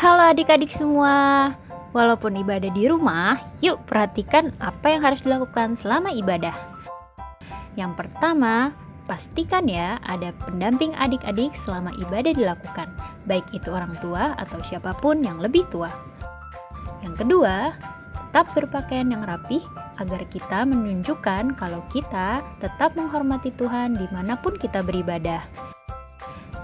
Halo adik-adik semua. Walaupun ibadah di rumah, yuk perhatikan apa yang harus dilakukan selama ibadah. Yang pertama, pastikan ya ada pendamping adik-adik selama ibadah dilakukan, baik itu orang tua atau siapapun yang lebih tua. Yang kedua, tetap berpakaian yang rapih agar kita menunjukkan kalau kita tetap menghormati Tuhan dimanapun kita beribadah.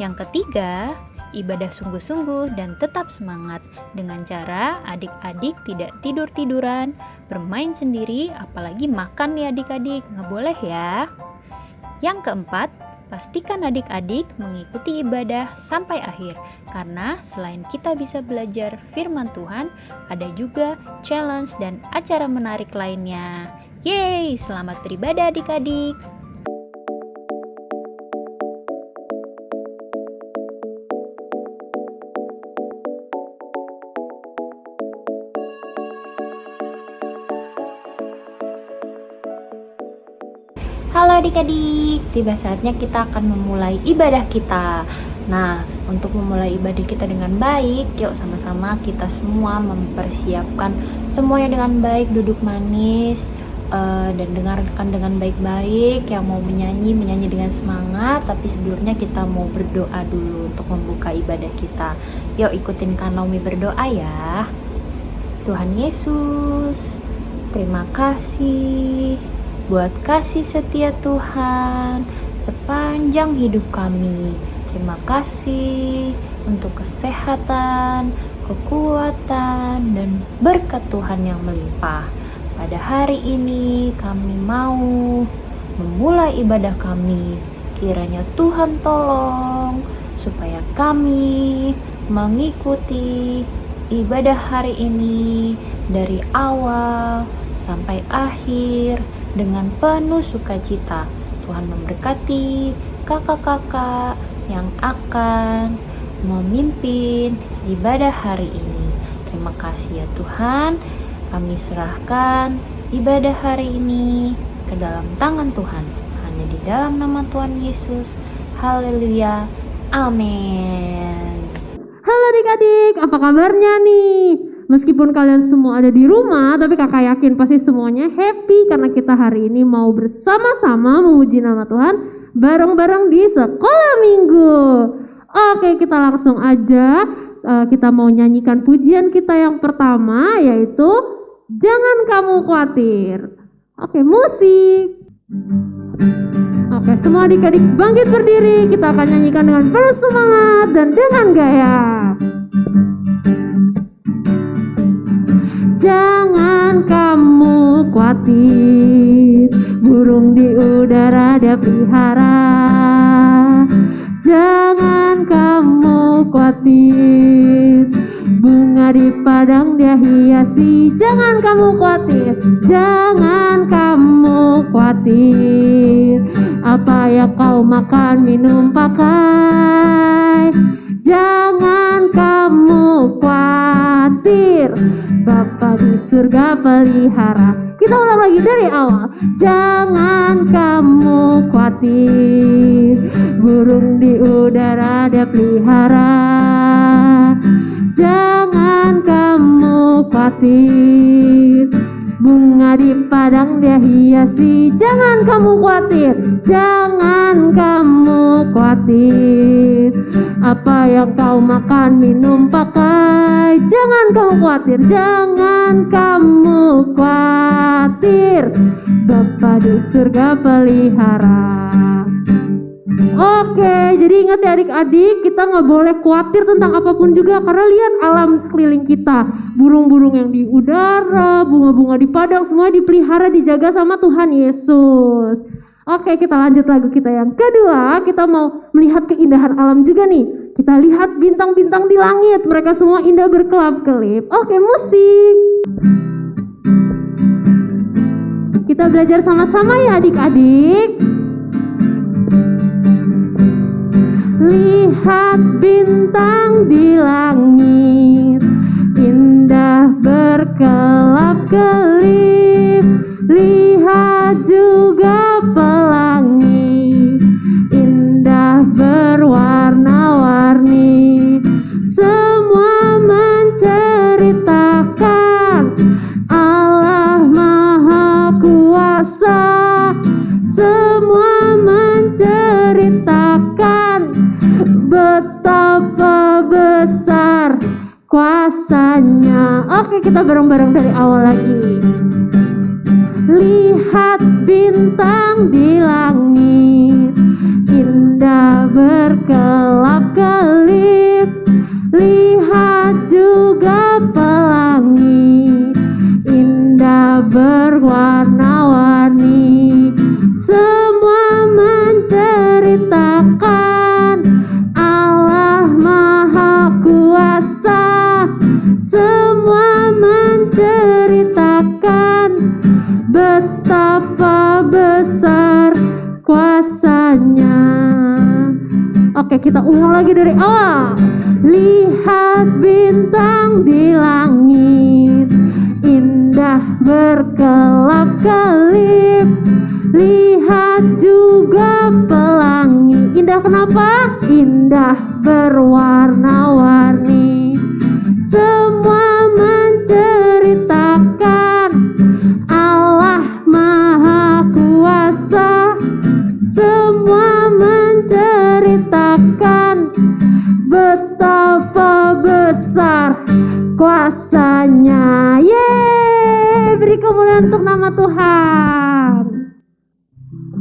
Yang ketiga, ibadah sungguh-sungguh dan tetap semangat dengan cara adik-adik tidak tidur-tiduran, bermain sendiri, apalagi makan nih adik-adik, nggak boleh ya. Yang keempat, pastikan adik-adik mengikuti ibadah sampai akhir, karena selain kita bisa belajar firman Tuhan, ada juga challenge dan acara menarik lainnya. Yeay, selamat beribadah adik-adik. Halo adik-adik, tiba saatnya kita akan memulai ibadah kita. Nah, untuk memulai ibadah kita dengan baik, yuk sama-sama kita semua mempersiapkan semuanya dengan baik, duduk manis, dan dengarkan dengan baik-baik. Yang mau menyanyi dengan semangat, tapi sebelumnya kita mau berdoa dulu untuk membuka ibadah kita. Yuk ikutin Kak Naomi berdoa ya. Tuhan Yesus, terima kasih buat kasih setia Tuhan sepanjang hidup kami. Terima kasih untuk kesehatan, kekuatan, dan berkat Tuhan yang melimpah. Pada hari ini kami mau memulai ibadah kami. Kiranya Tuhan tolong supaya kami mengikuti ibadah hari ini dari awal sampai akhir dengan penuh sukacita. Tuhan memberkati kakak-kakak yang akan memimpin ibadah hari ini. Terima kasih ya Tuhan. Kami serahkan ibadah hari ini ke dalam tangan Tuhan. Hanya di dalam nama Tuhan Yesus. Haleluya. Amin. Halo adik-adik, apa kabarnya nih? Meskipun kalian semua ada di rumah, tapi kakak yakin pasti semuanya happy karena kita hari ini mau bersama-sama memuji nama Tuhan bareng-bareng di sekolah minggu. Oke, kita langsung aja. Kita mau nyanyikan pujian kita yang pertama, yaitu Jangan Kamu Khawatir. Oke, musik. Oke, semua adik-adik bangkit berdiri. Kita akan nyanyikan dengan penuh semangat dan dengan gaya. Jangan kamu khawatir, burung di udara dia pelihara. Jangan kamu khawatir, bunga di padang dia hiasi. Jangan kamu khawatir, jangan kamu khawatir, apa yang kau makan, minum, pakai. Jangan kamu khawatir, Bapa di surga pelihara. Kita ulang lagi dari awal. Jangan kamu khawatir, burung di udara dia pelihara. Jangan kamu khawatir, bunga di padang dia hiasi. Jangan kamu khawatir, jangan kamu khawatir, apa yang kau makan, minum, pakai. Jangan kamu khawatir, jangan kamu khawatir, Bapa di surga pelihara. Oke, jadi ingat ya adik-adik, kita gak boleh khawatir tentang apapun juga. Karena lihat alam sekeliling kita, burung-burung yang di udara, bunga-bunga di padang, semua dipelihara, dijaga sama Tuhan Yesus. Oke, kita lanjut lagu kita yang kedua. Kita mau melihat keindahan alam juga nih. Kita lihat bintang-bintang di langit, mereka semua indah berkelap-kelip. Oke, musik. Kita belajar sama-sama ya adik-adik. Lihat bintang di langit, indah berkelap-kelip. Lihat juga pelangi, indah berwarna-warni. Semua besar kuasanya. Oke, kita bareng-bareng dari awal lagi. Lihat bintang di langit, indah berkelap-kelip. Lihat juga pelangi, indah berwarna-warni. Semua menceritakan Allah Maha Kuasa. Semua menceritakan betapa besar kuasanya. Oke, kita ulang lagi dari awal. Lihat bintang di langit, indah berkelap-kelip. Lihat juga pelangi. Indah kenapa? Indah berwarna-warni. Semua menceritakan Allah Maha Kuasa. Semua menceritakan betapa besar kuasanya. Yeay, beri kemuliaan untuk nama Tuhan.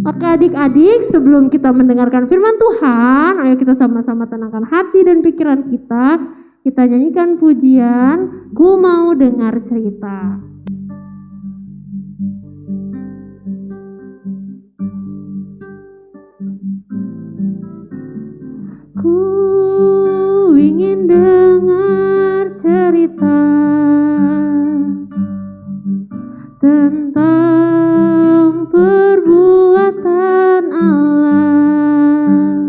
Oke adik-adik, sebelum kita mendengarkan firman Tuhan, ayo kita sama-sama tenangkan hati dan pikiran kita. Kita nyanyikan pujian, Ku Mau Dengar Cerita. Ku ingin dengar cerita tentang perbuatan Allah.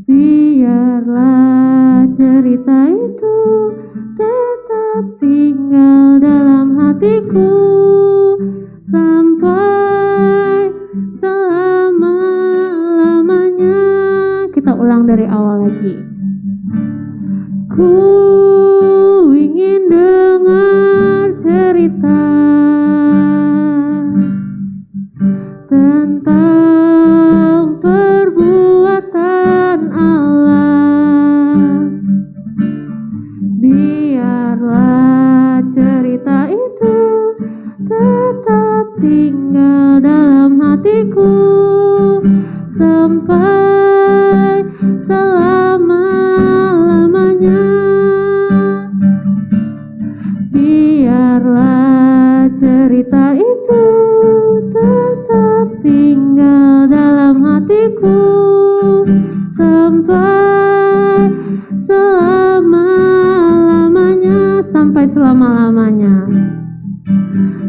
Biarlah cerita itu tetap tinggal dalam hatiku sampai selama-lamanya. Kita ulang dari awal lagi. Ku ingin dengar cerita tentang perbuatan Allah. Biarlah cerita itu tetap tinggal dalam hatiku sampai selama-lamanya. Biarlah cerita itu tetap tinggal dalam hatiku sampai selama-lamanya. Sampai selama-lamanya.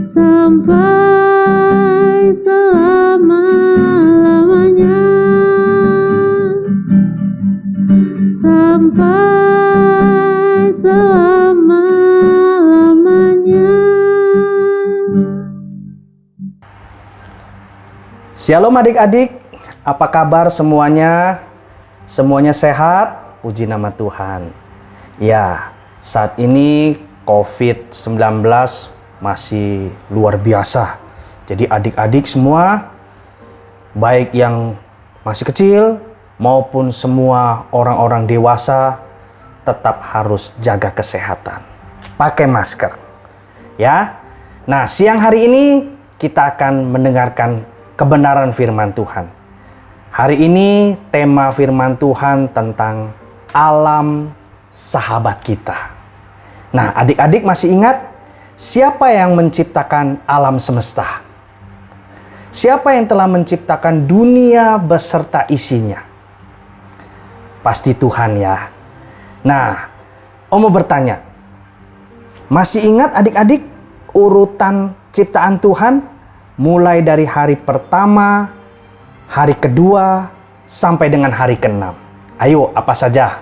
Sampai selama-lamanya. Sampai selama-lamanya. Shalom adik-adik, apa kabar semuanya? Semuanya sehat? Puji nama Tuhan. Ya, saat ini COVID-19 masih luar biasa. Jadi adik-adik semua, baik yang masih kecil maupun semua orang-orang dewasa, tetap harus jaga kesehatan. Pakai masker. Ya. Nah, siang hari ini kita akan mendengarkan kebenaran firman Tuhan. Hari ini tema firman Tuhan tentang alam sahabat kita. Nah, adik-adik masih ingat siapa yang menciptakan alam semesta? Siapa yang telah menciptakan dunia beserta isinya? Pasti Tuhan ya. Nah, Om mau bertanya, masih ingat adik-adik urutan ciptaan Tuhan? Mulai dari hari pertama, hari kedua, sampai dengan hari ke-6. Ayo, apa saja?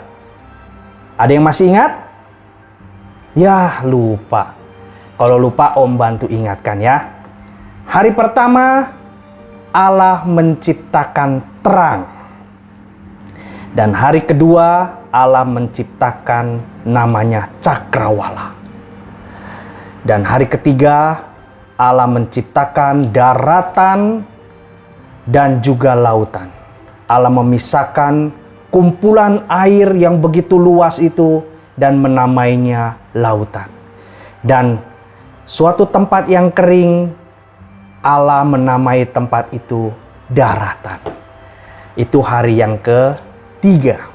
Ada yang masih ingat? Ya, lupa. Kalau lupa, Om bantu ingatkan ya. Hari pertama, Allah menciptakan terang. Dan hari kedua, Allah menciptakan namanya cakrawala. Dan hari ketiga, Allah menciptakan daratan dan juga lautan. Allah memisahkan kumpulan air yang begitu luas itu dan menamainya lautan. Dan suatu tempat yang kering, Allah menamai tempat itu daratan. Itu hari yang ketiga.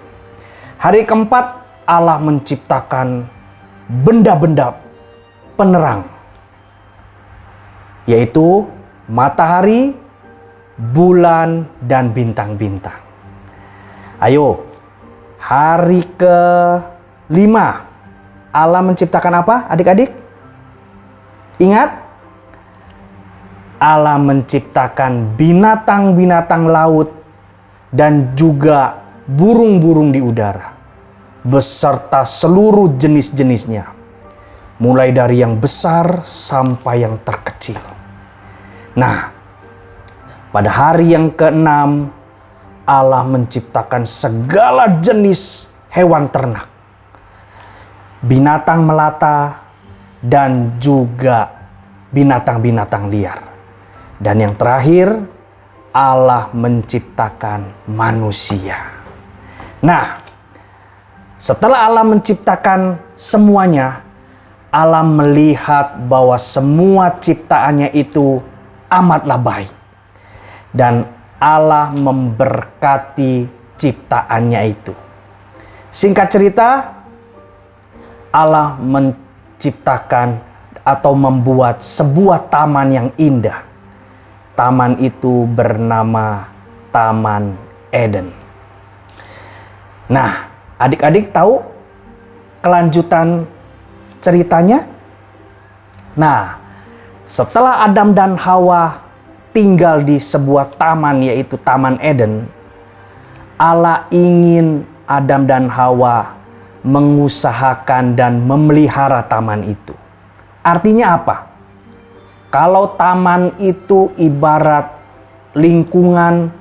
Hari keempat, Allah menciptakan benda-benda penerang, yaitu matahari, bulan, dan bintang-bintang. Ayo, hari kelima, Allah menciptakan apa adik-adik? Ingat? Allah menciptakan binatang-binatang laut dan juga burung-burung di udara, beserta seluruh jenis-jenisnya, mulai dari yang besar sampai yang terkecil. Nah, pada hari yang keenam, Allah menciptakan segala jenis hewan ternak, binatang melata, dan juga binatang-binatang liar. Dan yang terakhir, Allah menciptakan manusia. Nah, setelah Allah menciptakan semuanya, Allah melihat bahwa semua ciptaannya itu amatlah baik. Dan Allah memberkati ciptaannya itu. Singkat cerita, Allah menciptakan atau membuat sebuah taman yang indah. Taman itu bernama Taman Eden. Nah, adik-adik tahu kelanjutan ceritanya? Nah, setelah Adam dan Hawa tinggal di sebuah taman, yaitu Taman Eden, Allah ingin Adam dan Hawa mengusahakan dan memelihara taman itu. Artinya apa? Kalau taman itu ibarat lingkungan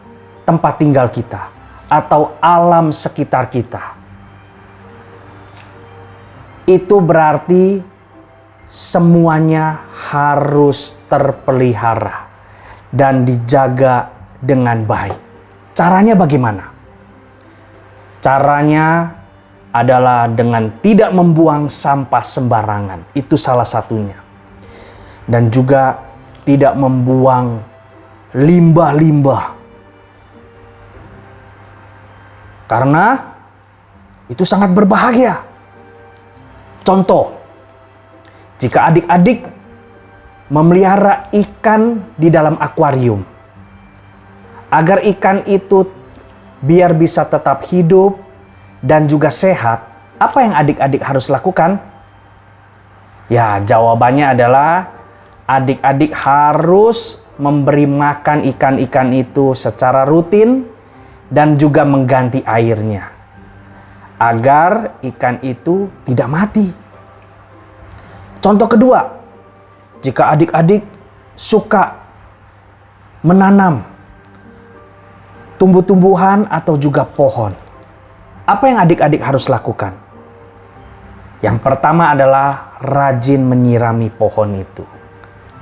tempat tinggal kita atau alam sekitar kita, itu berarti semuanya harus terpelihara dan dijaga dengan baik. Caranya bagaimana? Caranya adalah dengan tidak membuang sampah sembarangan. Itu salah satunya. Dan juga tidak membuang limbah-limbah. Karena itu sangat berbahaya. Contoh, jika adik-adik memelihara ikan di dalam akuarium, agar ikan itu biar bisa tetap hidup dan juga sehat, apa yang adik-adik harus lakukan? Ya, jawabannya adalah adik-adik harus memberi makan ikan-ikan itu secara rutin dan juga mengganti airnya agar ikan itu tidak mati. Contoh kedua, jika adik-adik suka menanam tumbuh-tumbuhan atau juga pohon, apa yang adik-adik harus lakukan? Yang pertama adalah rajin menyirami pohon itu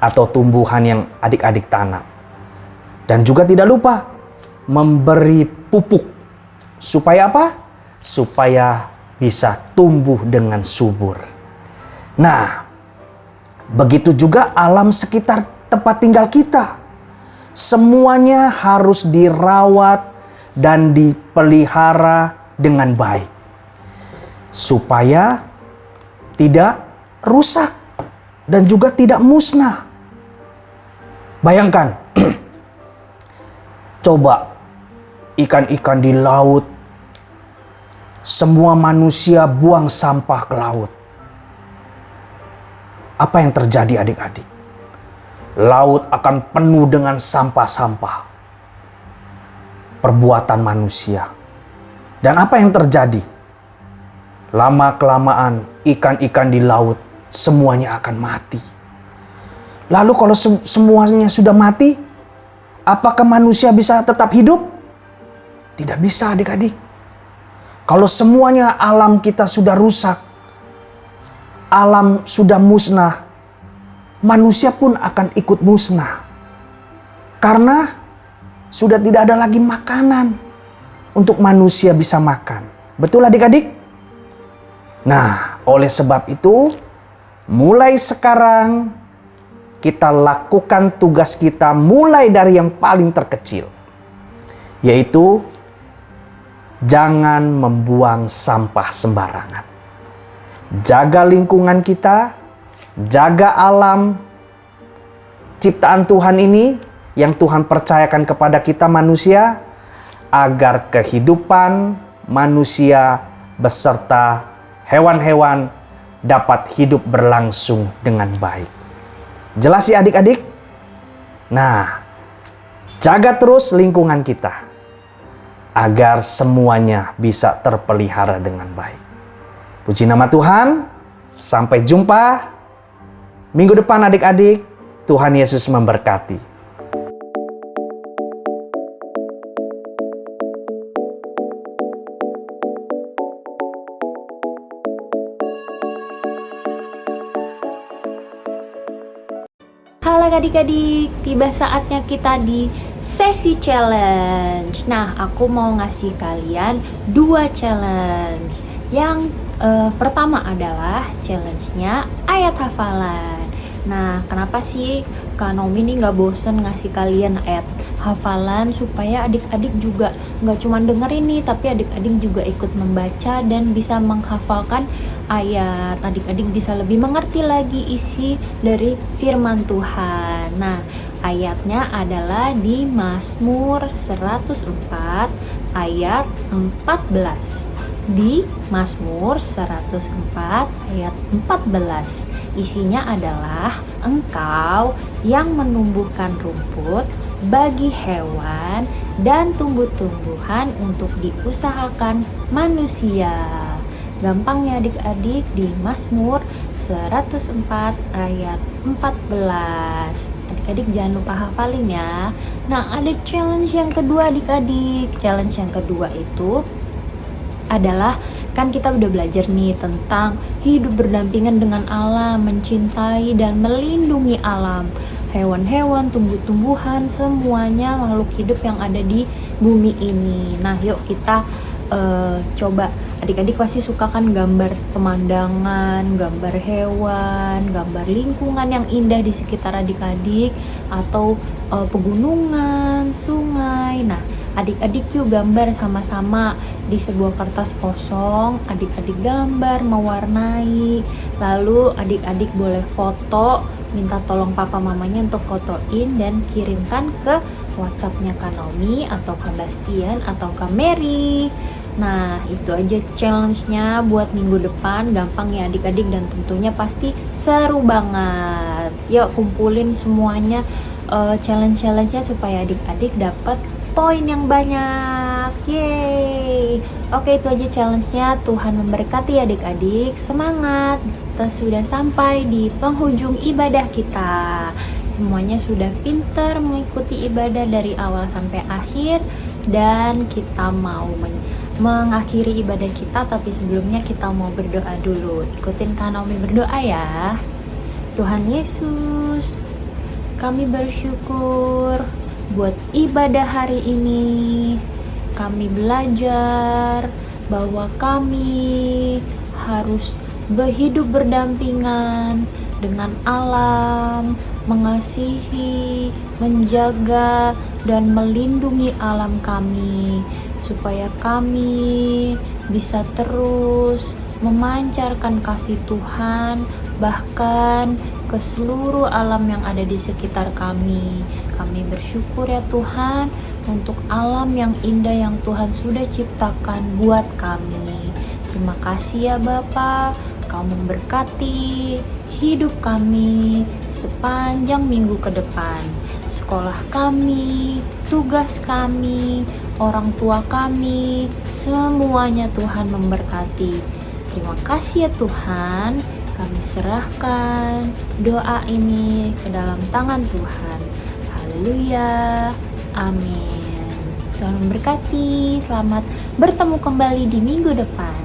atau tumbuhan yang adik-adik tanam. Dan juga tidak lupa memberi pupuk. Supaya apa? Supaya bisa tumbuh dengan subur. Nah, begitu juga alam sekitar tempat tinggal kita. Semuanya harus dirawat dan dipelihara dengan baik. Supaya tidak rusak dan juga tidak musnah. Bayangkan, coba ikan-ikan di laut, semua manusia buang sampah ke laut. Apa yang terjadi adik-adik? Laut akan penuh dengan sampah-sampah perbuatan manusia. Dan apa yang terjadi? Lama-kelamaan ikan-ikan di laut semuanya akan mati. Lalu kalau semuanya sudah mati, apakah manusia bisa tetap hidup? Tidak bisa adik-adik. Kalau semuanya alam kita sudah rusak, alam sudah musnah, manusia pun akan ikut musnah. Karena sudah tidak ada lagi makanan. untuk manusia bisa makan. Betul adik-adik? Nah, oleh sebab itu, mulai sekarang kita lakukan tugas kita mulai dari yang paling terkecil, yaitu jangan membuang sampah sembarangan. Jaga lingkungan kita, jaga alam ciptaan Tuhan ini yang Tuhan percayakan kepada kita manusia, agar kehidupan manusia beserta hewan-hewan dapat hidup berlangsung dengan baik. Jelas ya adik-adik? Nah, jaga terus lingkungan kita agar semuanya bisa terpelihara dengan baik. Puji nama Tuhan. Sampai jumpa minggu depan adik-adik. Tuhan Yesus memberkati. Halo adik-adik, tiba saatnya kita di sesi challenge. Nah, aku mau ngasih kalian 2 challenge. Yang pertama adalah challenge-nya ayat hafalan. Nah, kenapa sih Kak Naomi ini nggak bosen ngasih kalian ayat hafalan supaya adik-adik juga nggak cuma dengerin nih, tapi adik-adik juga ikut membaca dan bisa menghafalkan ayat. Adik-adik bisa lebih mengerti lagi isi dari firman Tuhan. Nah, ayatnya adalah di Mazmur 104 ayat 14. Di Mazmur 104 ayat 14. Isinya adalah, Engkau yang menumbuhkan rumput bagi hewan dan tumbuh-tumbuhan untuk diusahakan manusia. Gampang ya adik-adik, di Mazmur 104 ayat 14. Adik-adik jangan lupa hafalin ya. Nah, ada challenge yang kedua adik-adik. Challenge yang kedua itu adalah, kan kita udah belajar nih tentang hidup berdampingan dengan alam, mencintai dan melindungi alam, hewan-hewan, tumbuh-tumbuhan, semuanya makhluk hidup yang ada di bumi ini. Nah, yuk kita coba, adik-adik pasti suka kan gambar pemandangan, gambar hewan, gambar lingkungan yang indah di sekitar adik-adik, atau pegunungan, sungai. Nah, adik-adik yuk gambar sama-sama di sebuah kertas kosong. Adik-adik gambar, mewarnai, lalu adik-adik boleh foto, minta tolong papa mamanya untuk fotoin dan kirimkan ke WhatsApp-nya Kak Naomi atau Kak Bastian atau Kak Mary. Nah, itu aja challenge-nya buat minggu depan. Gampang ya adik-adik dan tentunya pasti seru banget. Yuk kumpulin semuanya challenge-challenge-nya supaya adik-adik dapat poin yang banyak. Yeay. Oke, itu aja challenge-nya. Tuhan memberkati adik-adik. Semangat. Kita sudah sampai di penghujung ibadah kita. Semuanya sudah pintar mengikuti ibadah dari awal sampai akhir, dan kita mau mengakhiri ibadah kita, tapi sebelumnya kita mau berdoa dulu. Ikutin Kak Naomi berdoa ya. Tuhan Yesus, kami bersyukur buat ibadah hari ini. Kami belajar bahwa kami harus berhidup berdampingan dengan alam, mengasihi, menjaga, dan melindungi alam kami, supaya kami bisa terus memancarkan kasih Tuhan bahkan ke seluruh alam yang ada di sekitar kami. Kami bersyukur ya Tuhan untuk alam yang indah yang Tuhan sudah ciptakan buat kami. Terima kasih ya Bapa, Kau memberkati hidup kami sepanjang minggu ke depan. Sekolah kami, tugas kami, orang tua kami, semuanya Tuhan memberkati. Terima kasih ya Tuhan, kami serahkan doa ini ke dalam tangan Tuhan. Haleluya, amin. Tuhan memberkati, selamat bertemu kembali di minggu depan.